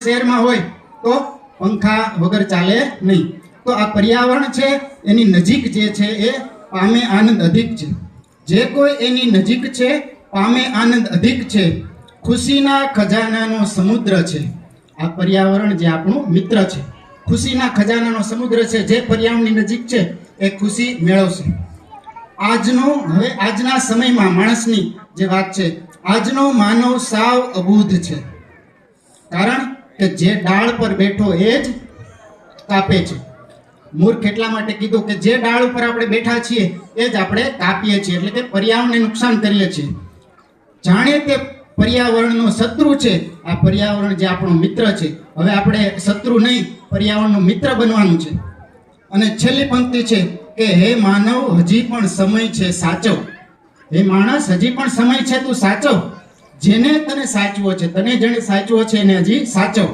શહેરમાં હોય તો પંખા વગર ચાલે નહીં. તો આ પર્યાવરણ છે એની નજીક જે છે એ પામે આનંદ અધિક છે. જે કોઈ એની નજીક છે પામે આનંદ અધિક છે. ખુશીના ખજાનાનો સમુદ્ર છે. આ પર્યાવરણ જે આપણું મિત્ર છે, ખુશીના ખજાનાનો સમુદ્ર છે. જે પર્યાવરણની નજીક છે એ ખુશી મેળવશે. આજના સમયમાં માણસની જે વાત છે, આજનો માનવ સાવ અબૂધ છે. કારણ કે જે ડાળ પર બેઠો એ જ કાપે છે. મૂર્ખ એટલા માટે કીધું કે જે ડાળ ઉપર આપણે બેઠા છીએ એ જ આપણે કાપીએ છીએ, એટલે કે પર્યાવરણને નુકસાન કરીએ છીએ. જાણે તે પર્યાવરણનો શત્રુ છે, આ પર્યાવરણ જે આપણો મિત્ર છે. હવે આપણે શત્રુ નહીં, પર્યાવરણનો મિત્ર બનવાનું છે. અને છેલ્લી પંક્તિ છે કે હે માનવ હજી પણ સમય છે સાચવ. હે માણસ હજી પણ સમય છે, તું સાચવ. જેને તને સાચવો છે, તને જેને સાચવો છે એને હજી સાચવ.